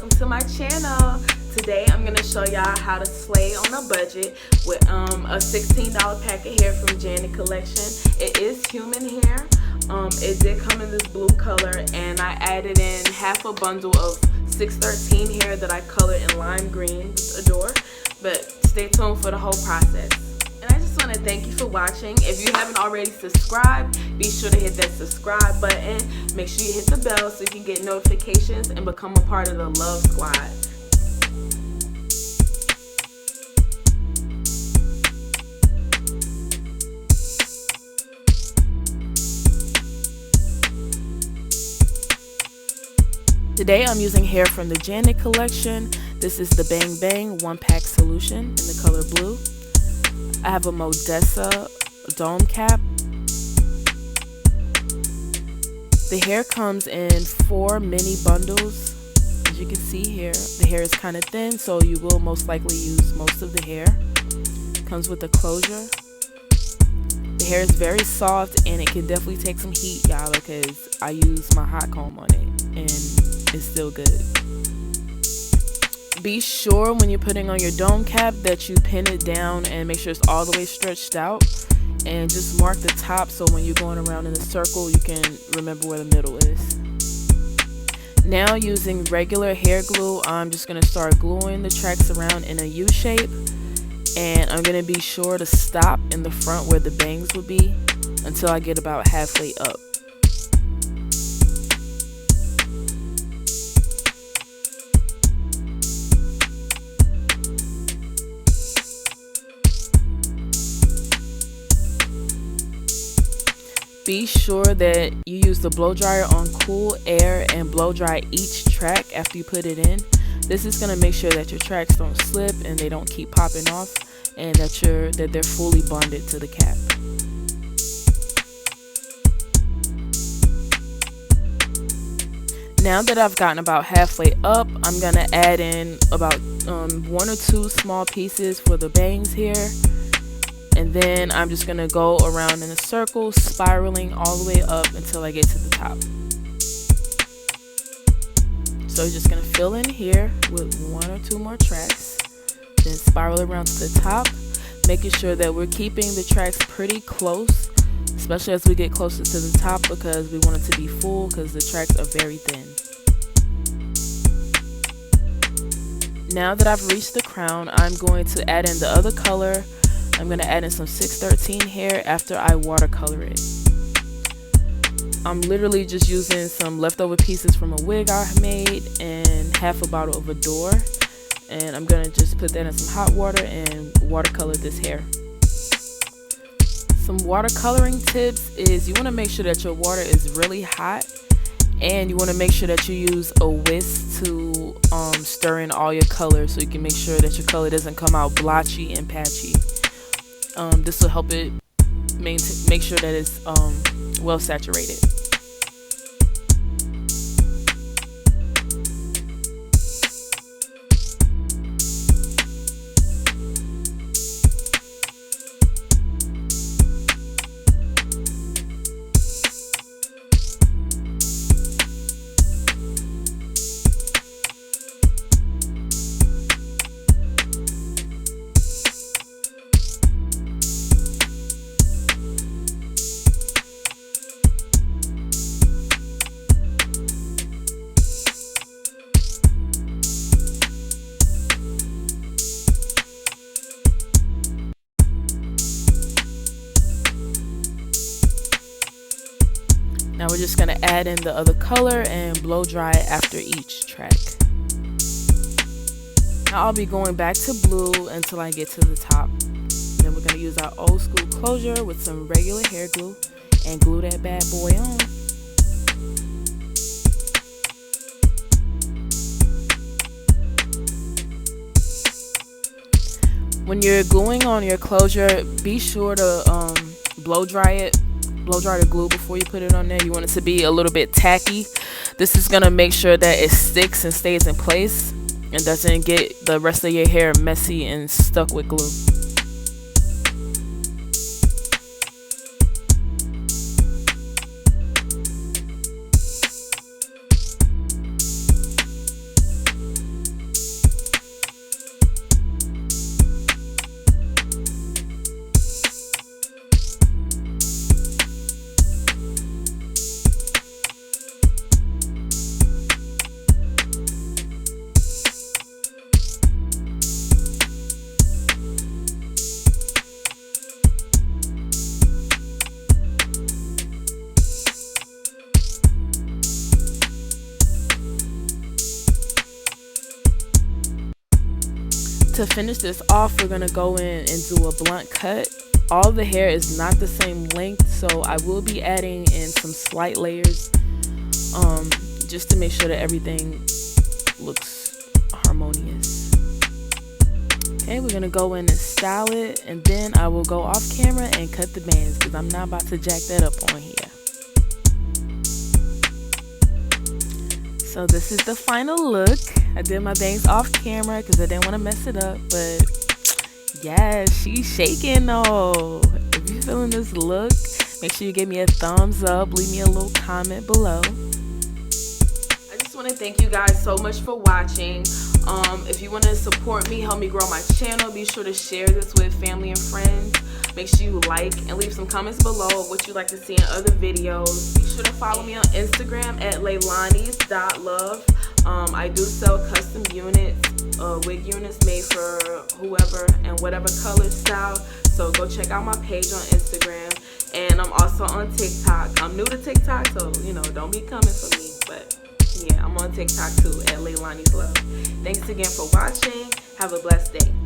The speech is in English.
welcome to my channel. Today I'm going to show y'all how to slay on a budget with a $16 pack of hair from Janet Collection. It is human hair. It did come in this blue color, and I added in half a bundle of 613 hair that I colored in lime green with Adore. But stay tuned for the whole process. And I just want to thank you for watching. If you haven't already subscribed, be sure to hit that subscribe button. Make sure you hit the bell so you can get notifications and become a part of the Love Squad. Today I'm using hair from the Janet Collection. This is the Bang Bang 1-pack solution in the color blue. I have a Modessa dome cap. The hair comes in 4 mini bundles. As you can see here, the hair is kind of thin, so you will most likely use most of the hair. Comes with a closure. The hair is very soft, and it can definitely take some heat, y'all, because I use my hot comb on it, and it's still good. Be sure when you're putting on your dome cap that you pin it down and make sure it's all the way stretched out, and just mark the top so when you're going around in a circle you can remember where the middle is. Now, using regular hair glue, I'm just going to start gluing the tracks around in a U shape, and I'm going to be sure to stop in the front where the bangs would be until I get about halfway up. Be sure that you use the blow dryer on cool air and blow dry each track after you put it in. This is going to make sure that your tracks don't slip and they don't keep popping off, and that they're fully bonded to the cap. Now that I've gotten about halfway up, I'm going to add in about 1 or 2 small pieces for the bangs here. And then I'm just going to go around in a circle, spiraling all the way up until I get to the top. So you're just going to fill in here with 1 or 2 more tracks. Then spiral around to the top, making sure that we're keeping the tracks pretty close, especially as we get closer to the top, because we want it to be full because the tracks are very thin. Now that I've reached the crown, I'm going to add in the other color. I'm going to add in some 613 hair after I watercolor it. I'm literally just using some leftover pieces from a wig I made and half a bottle of Adore. And I'm going to just put that in some hot water and watercolor this hair. Some watercoloring tips is you want to make sure that your water is really hot, and you want to make sure that you use a whisk to stir in all your colors so you can make sure that your color doesn't come out blotchy and patchy. This will help it make sure that it's well saturated. Now we're just going to add in the other color and blow dry after each track. Now I'll be going back to blue until I get to the top. Then we're going to use our old school closure with some regular hair glue and glue that bad boy on. When you're gluing on your closure, be sure to blow dry it. Blow dry the glue before you put it on there. You want it to be a little bit tacky. This is going to make sure that it sticks and stays in place and doesn't get the rest of your hair messy and stuck with glue. To finish this off, we're gonna go in and do a blunt cut. All the hair is not the same length, so I will be adding in some slight layers, just to make sure that everything looks harmonious. Okay, we're gonna go in and style it, and then I will go off camera and cut the bands because I'm not about to jack that up on here. So this is the final look. I did my bangs off camera because I didn't want to mess it up, but yeah, she's shaking though. If you're feeling this look, make sure you give me a thumbs up, leave me a little comment below. I just want to thank you guys so much for watching. If you want to support me, help me grow my channel, be sure to share this with family and friends. Make sure you like and leave some comments below of what you'd like to see in other videos. Be sure to follow me on Instagram at leilani.love. I do sell custom units, wig units made for whoever and whatever color style. So go check out my page on Instagram. And I'm also on TikTok. I'm new to TikTok, so don't be coming for me. But yeah, I'm on TikTok too at Leilani's Love. Thanks again for watching. Have a blessed day.